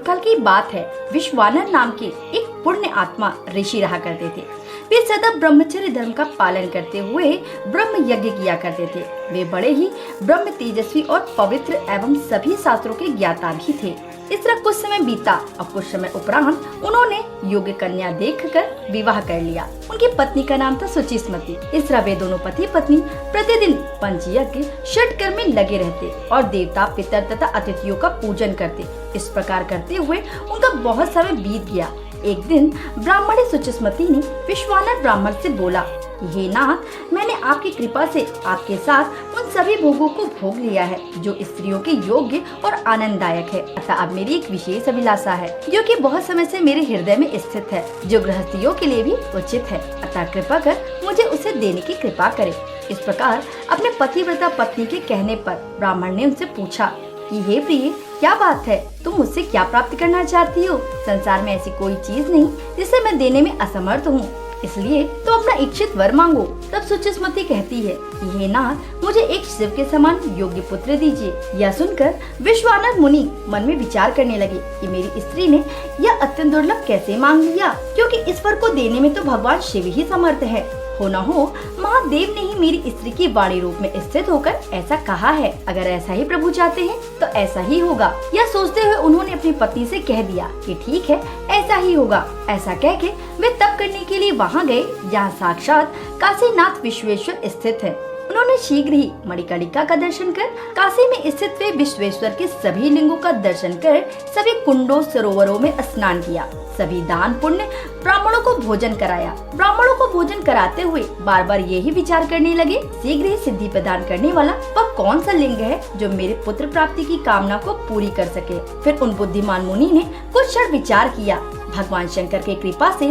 काल की बात है। विश्वानर नाम के एक पुण्य आत्मा ऋषि रहा करते थे। वे सदा ब्रह्मचर्य धर्म का पालन करते हुए ब्रह्म यज्ञ किया करते थे। वे बड़े ही ब्रह्म तेजस्वी और पवित्र एवं सभी शास्त्रों के ज्ञाता भी थे। इस तरह कुछ समय बीता और कुछ समय उपरांत उन्होंने योग्य कन्या देखकर विवाह कर लिया। उनकी पत्नी का नाम था सुचिस्मति। इस तरह वे दोनों पति पत्नी प्रतिदिन पंचयज्ञ षटकर्म में लगे रहते और देवता पितर तथा अतिथियों का पूजन करते। इस प्रकार करते हुए उनका बहुत समय बीत गया। एक दिन ब्राह्मणी सुचिस्मति ने विश्वानर ब्राह्मण से बोला, हे नाथ, मैंने आपकी कृपा से आपके साथ उन सभी भोगों को भोग लिया है जो स्त्रियों के योग्य और आनंददायक है। अतः अब मेरी एक विशेष अभिलाषा है जो कि बहुत समय से मेरे हृदय में स्थित है, जो गृहस्थियों के लिए भी उचित है। अतः कृपा कर मुझे उसे देने की कृपा करे। इस प्रकार अपने पतिव्रता पत्नी के कहने पर ब्राह्मण ने उनसे पूछा कि हे प्रिय, क्या बात है, तुम मुझसे क्या प्राप्त करना चाहती हो? संसार में ऐसी कोई चीज नहीं जिसे मैं देने में असमर्थ हूँ, इसलिए तो अपना इच्छित वर मांगो। तब सुचिस्मति कहती है कि हे नाथ, मुझे एक शिव के समान योग्य पुत्र दीजिए। यह सुनकर विश्वानर मुनि मन में विचार करने लगे कि मेरी स्त्री ने यह अत्यंत दुर्लभ कैसे मांग लिया, क्योंकि इस वर को देने में तो भगवान शिव ही समर्थ है। हो न हो महादेव ने ही मेरी स्त्री की वाणी रूप में स्थित होकर ऐसा कहा है। अगर ऐसा ही प्रभु चाहते हैं तो ऐसा ही होगा। यह सोचते हुए उन्होंने अपनी पत्नी से कह दिया कि ठीक है, ऐसा ही होगा। ऐसा कह के वे तप करने के लिए वहाँ गए जहाँ साक्षात काशीनाथ विश्वेश्वर स्थित है। उन्होंने शीघ्र ही मणिकर्णिका का दर्शन कर काशी में स्थित वे विश्वेश्वर के सभी लिंगों का दर्शन कर सभी कुंडों सरोवरों में स्नान किया। सभी दान पुण्य ब्राह्मणों को भोजन कराया। ब्राह्मणों को भोजन कराते हुए बार बार यही विचार करने लगे, शीघ्र ही सिद्धि प्रदान करने वाला वह कौन सा लिंग है जो मेरे पुत्र प्राप्ति की कामना को पूरी कर सके। फिर उन बुद्धिमान मुनि ने कुछ क्षण विचार किया। भगवान शंकर की कृपा से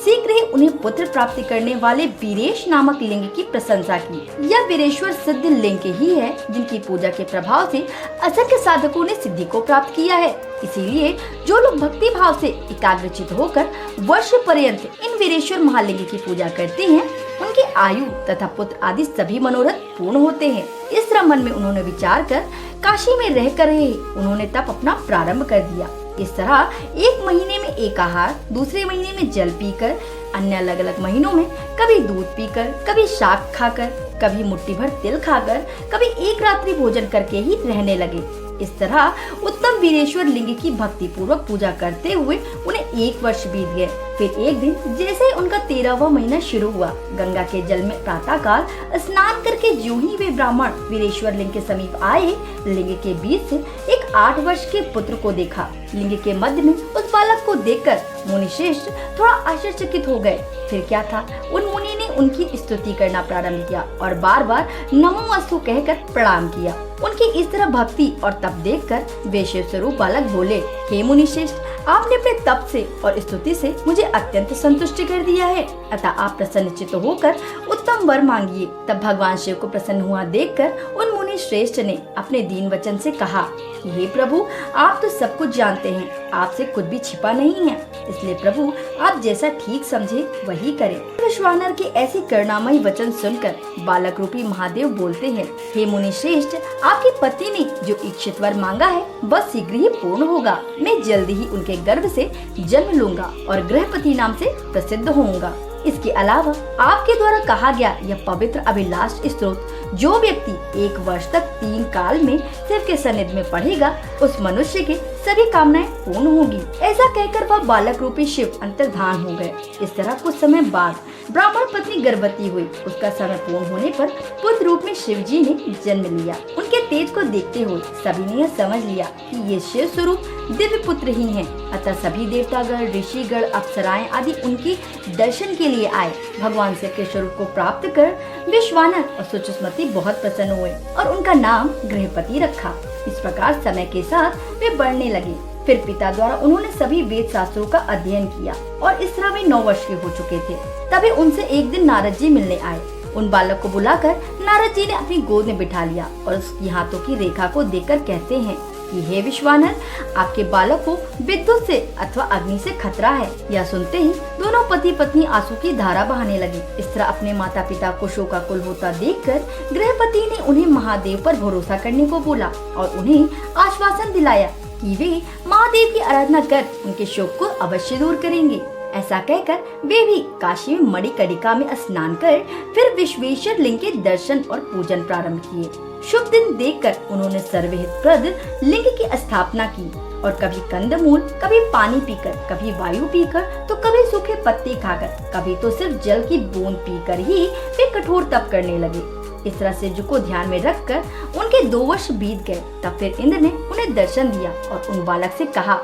शीघ्र ही उन्हें पुत्र प्राप्ति करने वाले वीरेश नामक लिंग की प्रशंसा की। यह वीरेश्वर सिद्ध लिंग ही है जिनकी पूजा के प्रभाव से असंख्य साधकों ने सिद्धि को प्राप्त किया है। इसीलिए जो लोग भक्ति भाव से एकाग्रचित होकर वर्ष पर्यंत इन वीरेश्वर महालिंग की पूजा करते हैं, उनकी आयु तथा पुत्र आदि सभी मनोरथ पूर्ण होते हैं। इस तरह मन में उन्होंने विचार कर काशी में रहकर ही उन्होंने तप अपना प्रारंभ कर दिया। इस तरह एक महीने में एक आहार, दूसरे महीने में जल पीकर, अन्य अलग अलग महीनों में कभी दूध पीकर, कभी शाक खाकर, कभी मुट्ठी भर तिल खाकर, कभी एक रात्रि भोजन करके ही रहने लगे। इस तरह उत्तम वीरेश्वर लिंग की भक्ति पूर्वक पूजा करते हुए उन्हें 1 वर्ष बीत गए। फिर एक दिन जैसे ही उनका 13वां महीना शुरू हुआ, गंगा के जल में प्रातः काल स्नान करके जो ही वे ब्राह्मण वीरेश्वर लिंग के समीप आए, लिंग के बीच से एक 8 वर्ष के पुत्र को देखा। लिंग के मध्य में उस बालक को देखकर मुनि श्रेष्ठ थोड़ा आश्चर्यचकित हो गए। फिर क्या था, उन मुनि ने उनकी स्तुति करना प्रारंभ किया और बार बार नमो अस्तु कहकर प्रणाम किया। उनकी इस तरह भक्ति और तप देखकर वे शिव स्वरूप बालक बोले, हे मुनि श्रेष्ठ, आपने अपने तप से और स्तुति से मुझे अत्यंत संतुष्ट कर दिया है। अतः आप प्रसन्नचित्त होकर उत्तम वर मांगिए। तब भगवान शिव को प्रसन्न हुआ देखकर उन मुनि श्रेष्ठ ने अपने दीन वचन से कहा, हे प्रभु, आप तो सब कुछ जानते हैं, आपसे कुछ भी छिपा नहीं है, इसलिए प्रभु आप जैसा ठीक समझे वही करें। विश्वानर के ऐसे करुणामयी वचन सुनकर बालक रूपी महादेव बोलते हैं, हे मुनि श्रेष्ठ, आपकी पति ने जो इच्छित वर मांगा है वह शीघ्र ही पूर्ण होगा। मैं जल्दी ही उनके गर्भ से जन्म लूंगा और गृहपति नाम से प्रसिद्ध होऊंगा। इसके अलावा आपके द्वारा कहा गया यह पवित्र अभिलाष स्त्रोत जो व्यक्ति 1 वर्ष तक 3 काल में शिव के सन्निधि में पढ़ेगा, उस मनुष्य की सभी कामनाएं पूर्ण होगी। ऐसा कहकर वह बालक रूपी शिव अंतर्धान हो गए। इस तरह कुछ समय बाद ब्राह्मण पत्नी गर्भवती हुई। उसका समय पूर्ण होने पर पुत्र रूप में शिव जी ने जन्म लिया। उनके तेज को देखते हुए सभी ने यह समझ लिया कि ये शिव स्वरूप दिव्य पुत्र ही हैं। अतः सभी देवतागण, ऋषिगण, अप्सराएं आदि उनके दर्शन के लिए आए। भगवान शिव के स्वरूप को प्राप्त कर विश्वानर और सुचिस्मति बहुत प्रसन्न हुए और उनका नाम गृहपति रखा। इस प्रकार समय के साथ वे बढ़ने लगे। फिर पिता द्वारा उन्होंने सभी वेद शास्त्रों का अध्ययन किया और इस तरह वे 9 वर्ष के हो चुके थे। तभी उनसे एक दिन नारद जी मिलने आए। उन बालक को बुलाकर नारद जी ने अपनी गोद में बिठा लिया और उसकी हाथों की रेखा को देखकर कहते हैं कि हे विश्वानर, आपके बालक को विद्युत से अथवा अग्नि से खतरा है। यह सुनते ही दोनों पति पत्नी आंसू की धारा बहाने लगे। इस तरह अपने माता पिता को शोकाकुल होता देखकर गृहपति ने उन्हें महादेव पर भरोसा करने को बोला और उन्हें आश्वासन दिलाया कि वे महादेव की आराधना कर उनके शोक को अवश्य दूर करेंगे। ऐसा कहकर वे भी काशी में मणिकर्णिका में स्नान कर फिर विश्वेश्वर लिंग के दर्शन और पूजन प्रारंभ किए। शुभ दिन देखकर उन्होंने सर्वहितप्रद लिंग की स्थापना की और कभी कंदमूल, कभी पानी पीकर, कभी वायु पीकर, तो कभी सूखे पत्ते खाकर, कभी तो सिर्फ जल की बूंद पीकर ही वे कठोर तप करने लगे। इस तरह से शिव को ध्यान में रखकर उनके 2 वर्ष बीत गए। तब फिर इंद्र ने उन्हें दर्शन दिया और उन बालक से कहा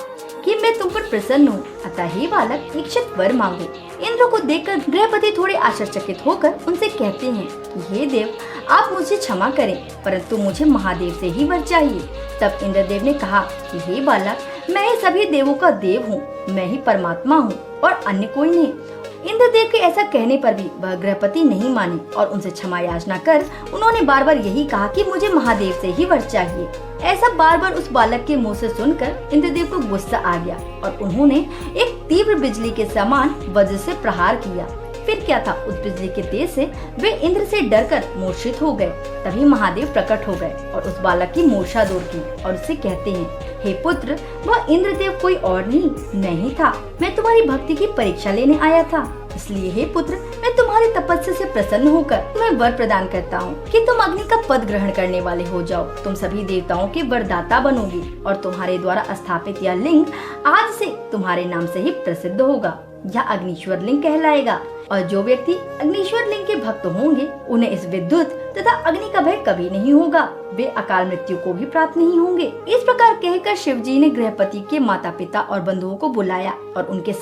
कि मैं तुम पर प्रसन्न हूँ, अतः हे बालक इच्छित वर मांगो। इंद्र को देखकर गृहपति थोड़े आश्चर्यचकित होकर उनसे कहते हैं कि हे देव, आप मुझे क्षमा करें, परंतु मुझे महादेव से ही वर चाहिए। तब इंद्रदेव ने कहा कि हे बालक, मैं ही सभी देवों का देव हूँ, मैं ही परमात्मा हूँ और अन्य कोई नहीं। इंद्रदेव के ऐसा कहने पर भी वह गृहपति नहीं माने और उनसे क्षमा याचना कर उन्होंने बार बार यही कहा कि मुझे महादेव से ही वर चाहिए। ऐसा बार बार उस बालक के मुंह से सुनकर इंद्रदेव को गुस्सा आ गया और उन्होंने एक तीव्र बिजली के समान वज्र से प्रहार किया। फिर क्या था, उस बिजली के तेज से वे इंद्र से डरकर मूर्छित हो गए। तभी महादेव प्रकट हो गए और उस बालक की मूर्छा दूर की और उससे कहते हैं, हे पुत्र, वह इंद्रदेव कोई और नहीं था, मैं तुम्हारी भक्ति की परीक्षा लेने आया था। इसलिए हे पुत्र, मैं तुम्हारी तपस्या से प्रसन्न होकर तुम्हें वर प्रदान करता हूँ कि तुम अग्नि का पद ग्रहण करने वाले हो जाओ। तुम सभी देवताओं के वरदाता बनोगी और तुम्हारे द्वारा स्थापित यह लिंग आज से तुम्हारे नाम से ही प्रसिद्ध होगा। यह अग्निश्वर लिंग कहलाएगा और जो व्यक्ति अग्निश्वर लिंग के भक्त होंगे उन्हें इस विद्युत तथा अग्नि का भय कभी नहीं होगा, वे अकाल मृत्यु को भी प्राप्त नहीं होंगे। इस प्रकार कहकर शिवजी ने गृहपति के माता पिता और बंधुओं को बुलाया और उनके